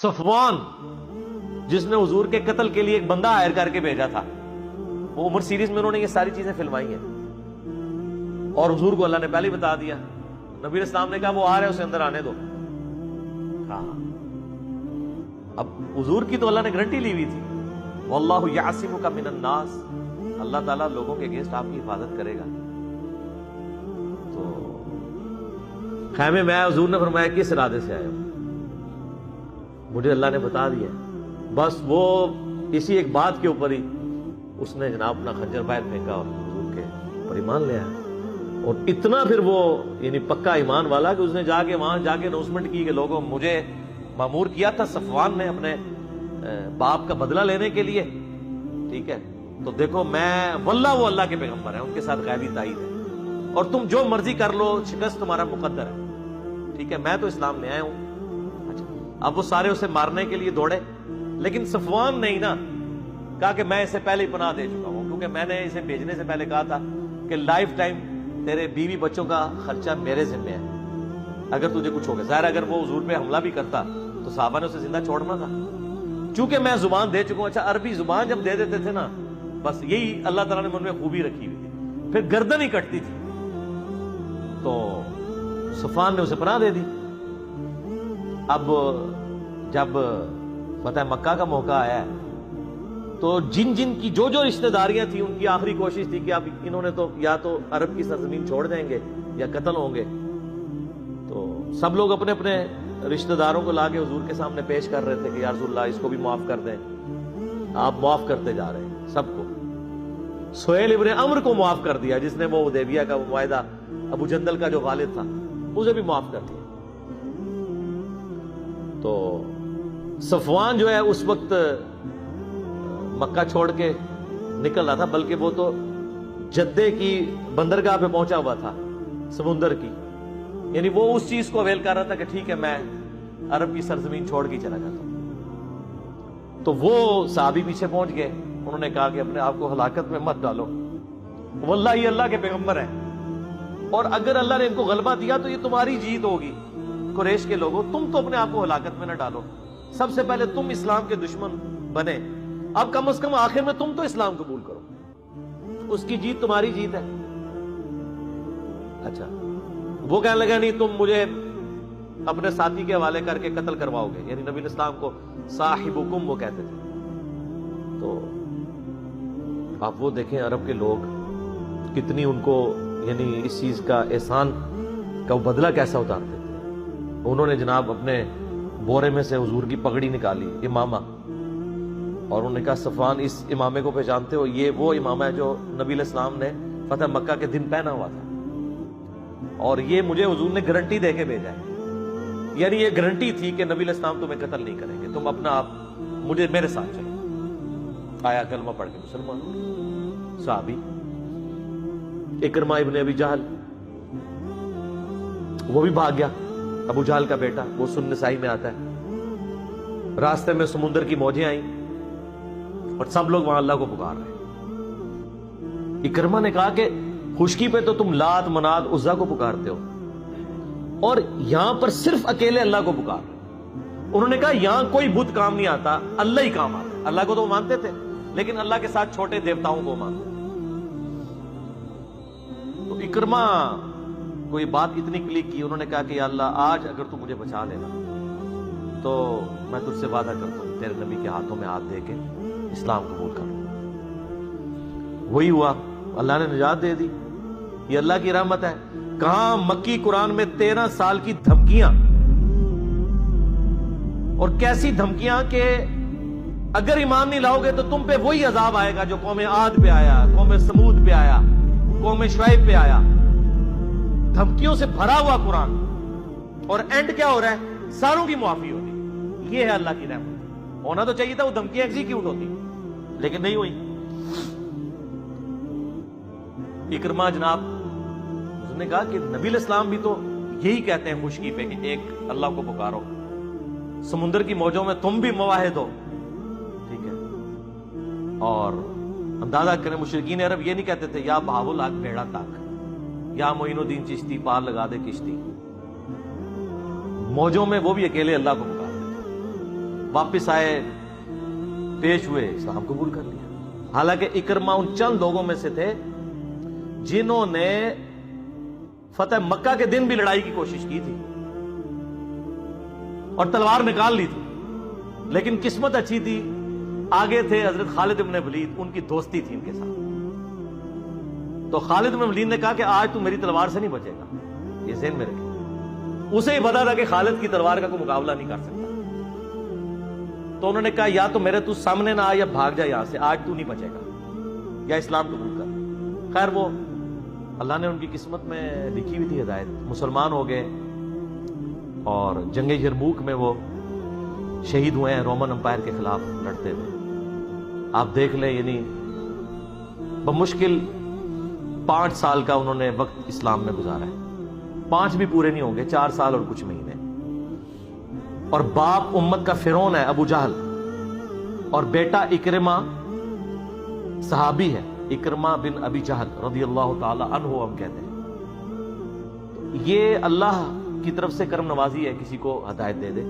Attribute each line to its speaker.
Speaker 1: صفوان جس نے حضور کے قتل کے لیے ایک بندہ ہائر کر کے بھیجا تھا، وہ عمر سیریز میں انہوں نے یہ ساری چیزیں فلمائی ہیں، اور حضور کو اللہ نے پہلے بتا دیا۔ نبی اسلام نے کہا وہ آ رہا ہے، اسے اندر آنے دو۔ ہاں، اب حضور کی تو اللہ نے گارنٹی لی ہوئی تھی، واللہ یعصمک من الناس، اللہ تعالیٰ لوگوں کے اگینسٹ آپ کی حفاظت کرے گا۔ تو خیمے میں آیا، حضور نے فرمایا کس ارادے سے آئے ہو؟ مجھے اللہ نے بتا دیا۔ بس وہ اسی ایک بات کے اوپر ہی اس نے جناب اپنا خنجر باہر پھینکا اور حضور کے اوپر ایمان لے آیا، اور اتنا پھر وہ یعنی پکا ایمان والا کہ اس نے جا کے وہاں جا کے اناؤنسمنٹ کی کہ لوگوں، مجھے مامور کیا تھا صفوان نے اپنے باپ کا بدلہ لینے کے لیے، ٹھیک ہے، تو دیکھو میں واللہ وہ اللہ کے پیغمبر ہیں، ان کے ساتھ غیبی تائید ہے، اور تم جو مرضی کر لو، شکست تمہارا مقدر ہے، ٹھیک ہے، میں تو اسلام لے آیا ہوں۔ اب وہ سارے اسے مارنے کے لیے دوڑے، لیکن صفوان نے ہی نا کہا کہ میں اسے پہلے ہی پناہ دے چکا ہوں، کیونکہ میں نے اسے بھیجنے سے پہلے کہا تھا کہ لائف ٹائم تیرے بیوی بچوں کا خرچہ میرے ذمہ ہے، اگر تجھے کچھ ہو گیا۔ ظاہر اگر وہ حضور پہ حملہ بھی کرتا تو صحابہ نے اسے زندہ چھوڑنا تھا، چونکہ میں زبان دے چکا ہوں۔ اچھا، عربی زبان جب دے دیتے تھے نا، بس یہی اللہ تعالیٰ نے من میں خوبی رکھی ہوئی تھی، پھر گردن ہی کٹتی تھی۔ تو صفوان نے اسے پناہ دے دی۔ اب جب فتح مکہ کا موقع آیا ہے تو جن جن کی جو جو رشتہ داریاں تھیں، ان کی آخری کوشش تھی کہ اب انہوں نے تو یا تو عرب کی سرزمین چھوڑ دیں گے یا قتل ہوں گے۔ تو سب لوگ اپنے اپنے رشتہ داروں کو لا کے حضور کے سامنے پیش کر رہے تھے کہ یا رسول اللہ اس کو بھی معاف کر دیں۔ آپ معاف کرتے جا رہے ہیں سب کو۔ سہیل ابن عمرو کو معاف کر دیا، جس نے وہ حدیبیہ کا معاہدہ، ابو جندل کا جو والد تھا، اسے بھی معاف کر دیا۔ تو صفوان جو ہے اس وقت مکہ چھوڑ کے نکل رہا تھا، بلکہ وہ تو جدے کی بندرگاہ پہ پہنچا ہوا تھا، سمندر کی، یعنی وہ اس چیز کو اویل کر رہا تھا کہ ٹھیک ہے میں عرب کی سرزمین چھوڑ کے چلا جاتا ہوں۔ تو وہ صحابی پیچھے پہنچ گئے، انہوں نے کہا کہ اپنے آپ کو ہلاکت میں مت ڈالو، واللہ یہ اللہ کے پیغمبر ہیں، اور اگر اللہ نے ان کو غلبہ دیا تو یہ تمہاری جیت ہوگی۔ قریش کے لوگوں، تم تو اپنے آپ کو ہلاکت میں نہ ڈالو، سب سے پہلے تم اسلام کے دشمن بنے، اب کم از کم آخر میں تم تو اسلام قبول کرو، اس کی جیت تمہاری جیت ہے۔ اچھا، وہ کہنے لگا نہیں، تم مجھے اپنے ساتھی کے حوالے کر کے قتل کرواؤ گے، یعنی نبی اسلام کو صاحبکم وہ کہتے تھے۔ تو آپ وہ دیکھیں عرب کے لوگ کتنی ان کو یعنی اس چیز کا احسان کا بدلہ کیسا اتارتے تھے۔ انہوں نے جناب اپنے بورے میں سے حضور کی پگڑی نکالی، امامہ، اور انہوں نے کہا صفوان اس امامے کو پہچانتے ہو؟ یہ وہ امامہ ہے جو نبی علیہ السلام نے فتح مکہ کے دن پہنا ہوا تھا، اور یہ مجھے حضور نے گارنٹی دے کے بھیجا ہے، یعنی یہ گارنٹی تھی کہ نبی علیہ السلام تمہیں قتل نہیں کریں گے، تم اپنا آپ مجھے میرے ساتھ چلو۔ آیا کلمہ پڑھ کے مسلمان ہو گئے صحابی۔ اکرمہ ابن ابی جہل وہ بھی بھاگ گیا، ابو جہل کا بیٹا، وہ سنن نسائی میں آتا ہے۔ راستے میں سمندر کی موجیں آئیں اور سب لوگ وہاں اللہ کو پکار رہے ہیں۔ اکرمہ نے کہا کہ خشکی پہ تو تم لات، منات، عزا کو پکارتے ہو، اور یہاں پر صرف اکیلے اللہ کو پکار رہے ہیں۔ انہوں نے کہا یہاں کوئی بت کام نہیں آتا، اللہ ہی کام آتا ہے۔ اللہ کو تو وہ مانتے تھے، لیکن اللہ کے ساتھ چھوٹے دیوتاؤں کو مانتے تھے۔ تو اکرمہ کو یہ بات اتنی کلک کی، انہوں نے کہا کہ یا اللہ آج اگر تو مجھے بچا لینا تو میں تجھ سے وعدہ کرتا ہوں تیرے نبی کے ہاتھوں میں ہاتھ دے کے اسلام قبول کر لوں۔ وہی ہوا، اللہ نے نجات دے دی، یہ اللہ کی رحمت ہے۔ کہاں مکی قرآن میں 13 سال کی دھمکیاں، اور کیسی دھمکیاں کہ اگر ایمان نہیں لاؤ گے تو تم پہ وہی عذاب آئے گا جو قوم عاد پہ آیا، قوم سمود پہ آیا، قوم شعیب پہ آیا۔ دھمکیوں سے بھرا ہوا قرآن، اور اینڈ کیا ہو رہا ہے؟ ساروں کی معافی ہوتی۔ یہ ہے اللہ کی رحمت۔ ہونا تو چاہیے تھا وہ دھمکیاں ایگزیکیوٹ ہوتی، لیکن نہیں ہوئی۔ اکرمہ جناب اس نے کہا کہ نبی علیہ السلام بھی تو یہی کہتے ہیں خشکی پہ کہ ایک اللہ کو پکارو، سمندر کی موجوں میں تم بھی مواحد ہو، ٹھیک ہے، اور اندازہ کریں مشرکین عرب یہ نہیں کہتے تھے یا بہاول آگ بیڑا تاک، یا معین الدین چشتی پار لگا دے کشتی، موجوں میں وہ بھی اکیلے اللہ کو پکارتے تھے۔ واپس آئے، پیش ہوئے، اسلام قبول کر لیا۔ حالانکہ اکرمہ ان چند لوگوں میں سے تھے جنہوں نے فتح مکہ کے دن بھی لڑائی کی کوشش کی تھی اور تلوار نکال لی تھی، لیکن قسمت اچھی تھی، آگے تھے حضرت خالد بن ولید، ان کی دوستی تھی ان کے ساتھ۔ تو خالد بن ولید نے کہا کہ آج تو میری تلوار سے نہیں بچے گا، یہ ذہن میں رکھیں۔ اسے ہی پتا تھا کہ خالد کی تلوار کا کوئی مقابلہ نہیں کر سکتا، تو انہوں نے کہا یا تو میرے تو سامنے نہ آ یا بھاگ جا یہاں سے، آج تو نہیں بچے گا، یا اسلام قبول کر۔ خیر وہ اللہ نے ان کی قسمت میں لکھی ہوئی تھی ہدایت، مسلمان ہو گئے اور جنگ یرموک میں وہ شہید ہوئے ہیں رومن امپائر کے خلاف لڑتے ہوئے۔ آپ دیکھ لیں، یعنی بمشکل 5 سال کا انہوں نے وقت اسلام میں گزارا ہے، 5 بھی پورے نہیں ہوں گے، 4 سال اور کچھ مہینے۔ اور باپ امت کا فرعون ہے ابو جہل، اور بیٹا اکرمہ صحابی ہے، اکرمہ بن ابی جہل رضی اللہ تعالی عنہ ہم کہتے ہیں۔ یہ اللہ کی طرف سے کرم نوازی ہے، کسی کو ہدایت دے دے۔